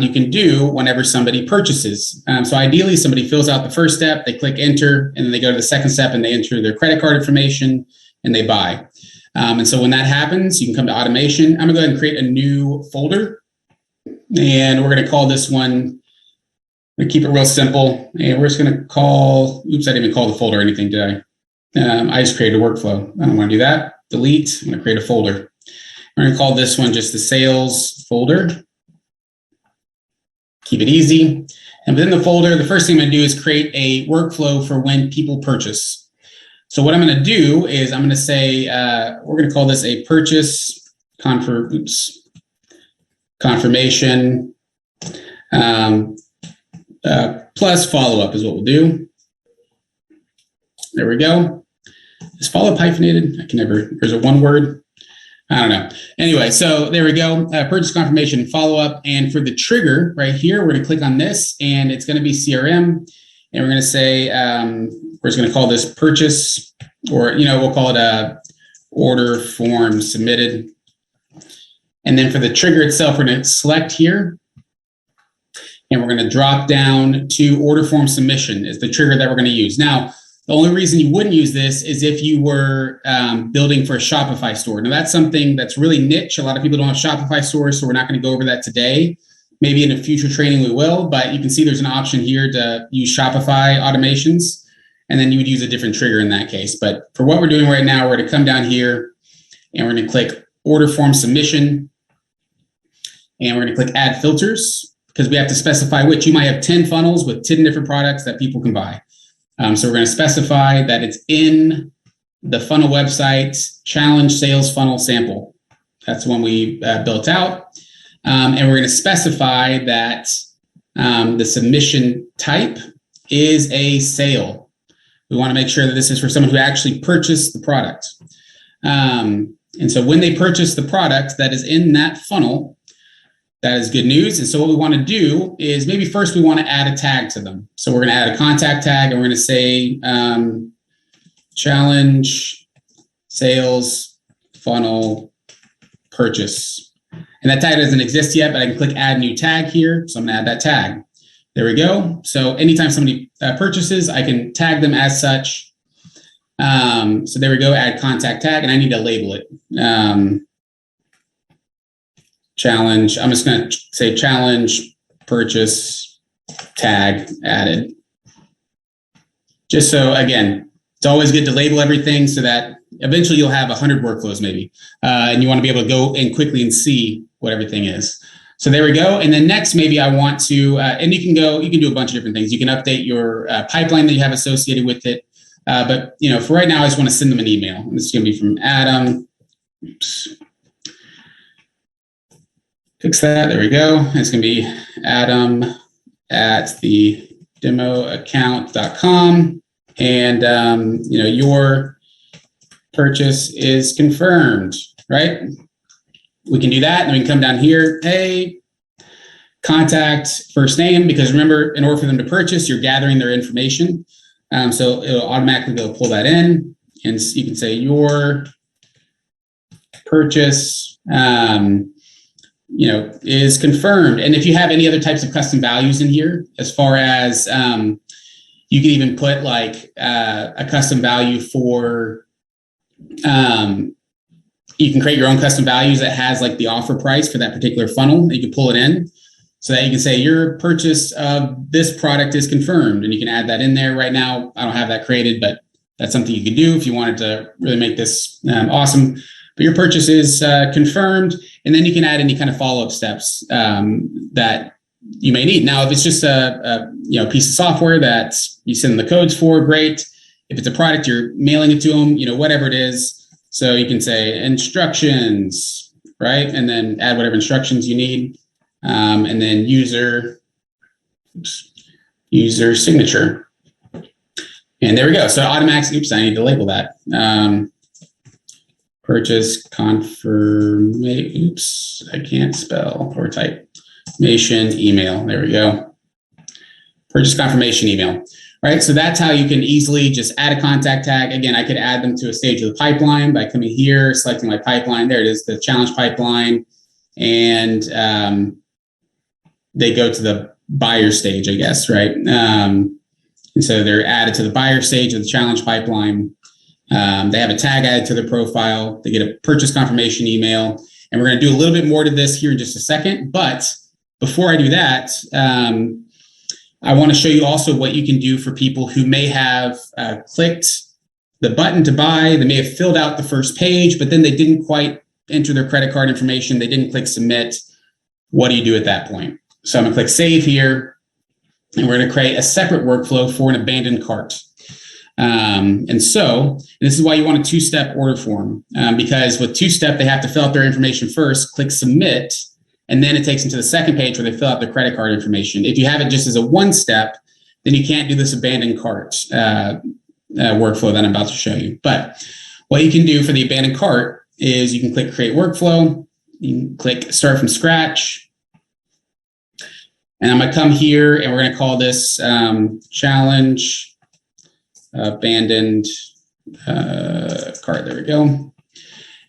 you can do whenever somebody purchases. So ideally, somebody fills out the first step, they click enter, and then they go to the second step and they enter their credit card information and they buy. And so when that happens, you can come to automation. I'm gonna go ahead and create a new folder, and we're gonna call this one, we keep it real simple, and we're just gonna call, oops, I didn't even call the folder or anything, did I? I just created a workflow. I don't wanna do that. Delete, I'm gonna create a folder. We're gonna call this one just the sales folder. Keep it easy. And within the folder, the first thing I'm gonna do is create a workflow for when people purchase. So what I'm gonna do is I'm gonna say, we're gonna call this a purchase confirmation plus follow-up is what we'll do. There we go. Is follow-up hyphenated? I can never, there's a one word. I don't know. Anyway, so there we go. Purchase confirmation and follow-up. And for the trigger right here, we're gonna click on this and it's gonna be CRM. And we're gonna say, we're just gonna call this purchase, or we'll call it a order form submitted. And then for the trigger itself, we're gonna select here and we're gonna drop down to order form submission is the trigger that we're gonna use. Now, the only reason you wouldn't use this is if you were building for a Shopify store. Now that's something that's really niche. A lot of people don't have Shopify stores, so we're not gonna go over that today. Maybe in a future training we will, but you can see there's an option here to use Shopify automations, and then you would use a different trigger in that case. But for what we're doing right now, we're gonna come down here and we're gonna click order form submission, and we're gonna click add filters because we have to specify which. You might have 10 funnels with 10 different products that people can buy. So we're gonna specify that it's in the funnel website challenge sales funnel sample. That's the one we built out. And we're going to specify that the submission type is a sale. We want to make sure that this is for someone who actually purchased the product. And so when they purchase the product that is in that funnel, that is good news. And so what we want to do is maybe first we want to add a tag to them. So we're going to add a contact tag and we're going to say challenge sales funnel purchase. And that tag doesn't exist yet, but I can click add new tag here. So I'm gonna add that tag. There we go. So anytime somebody purchases, I can tag them as such. So there we go, add contact tag, and I need to label it. Challenge, I'm just gonna say challenge purchase tag added. Just so, again, it's always good to label everything so that eventually you'll have 100 workflows maybe, and you want to be able to go in quickly and see what everything is. So there we go. And then next, maybe I want to, and you can do a bunch of different things. You can update your pipeline that you have associated with it. But for right now, I just want to send them an email. And this is going to be from Adam. Oops. Fix that. There we go. And it's going to be Adam at the demoaccount.com. And, your purchase is confirmed, right? We can do that. And we can come down here. Hey, contact first name, because remember, in order for them to purchase, you're gathering their information. So it'll automatically go pull that in. And you can say your purchase, is confirmed. And if you have any other types of custom values in here, as far as you can even put like a custom value for, you can create your own custom values that has like the offer price for that particular funnel. You can pull it in so that you can say your purchase of this product is confirmed, and you can add that in there. Right now, I don't have that created, but that's something you could do if you wanted to really make this awesome. But your purchase is confirmed, and then you can add any kind of follow-up steps that you may need. Now, if it's just a piece of software that you send the codes for, great. If it's a product, you're mailing it to them, whatever it is. So you can say instructions, right? And then add whatever instructions you need. And then user signature. And there we go. So automatic, oops, I need to label that. Purchase confirmation, oops, I can't spell or type. Confirmation email, there we go. Purchase confirmation email, right? So that's how you can easily just add a contact tag. Again, I could add them to a stage of the pipeline by coming here, selecting my pipeline. There it is, the challenge pipeline. And they go to the buyer stage, I guess, right? And so they're added to the buyer stage of the challenge pipeline. They have a tag added to their profile. They get a purchase confirmation email. And we're going to do a little bit more to this here in just a second. But before I do that, I want to show you also what you can do for people who may have clicked the button to buy. They may have filled out the first page, but then they didn't quite enter their credit card information. They didn't click submit. What do you do at that point? So I'm going to click save here, and we're going to create a separate workflow for an abandoned cart. And this is why you want a two-step order form, because with two-step, they have to fill out their information first, click submit, and then it takes them to the second page where they fill out their credit card information. If you have it just as a one-step, then you can't do this abandoned cart workflow that I'm about to show you. But what you can do for the abandoned cart is you can click create workflow, you can click start from scratch, and I'm going to come here and we're going to call this challenge abandoned cart. There we go.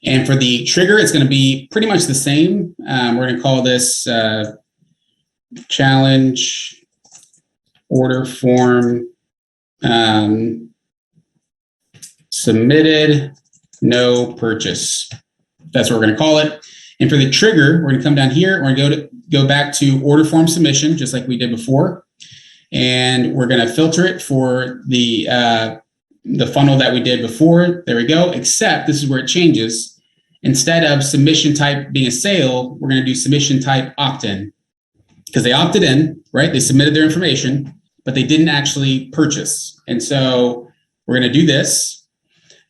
And for the trigger, it's going to be pretty much the same. We're going to call this challenge order form submitted, no purchase. That's what we're going to call it. And for the trigger, we're going to come down here. We're going to go back to order form submission, just like we did before. And we're going to filter it for the funnel that we did before. There we go. Except this is where it changes. Instead of submission type being a sale, we're going to do submission type opt-in, because they opted in, right? They submitted their information, but they didn't actually purchase. And so we're going to do this.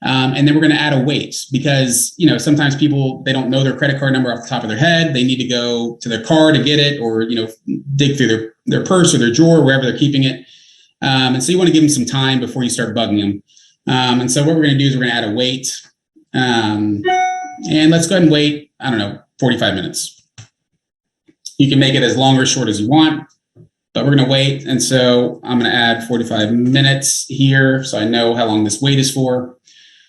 And then we're going to add a wait, because, you know, sometimes people, they don't know their credit card number off the top of their head. They need to go to their car to get it, or, you know, dig through their purse or their drawer, wherever they're keeping it. And so you want to give them some time before you start bugging them. And so what we're going to do is we're going to add a wait. And let's go ahead and wait, I don't know, 45 minutes. You can make it as long or short as you want, but we're going to wait. And so I'm going to add 45 minutes here, so I know how long this wait is for.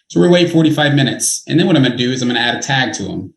So we're going to wait 45 minutes. And then what I'm going to do is I'm going to add a tag to them.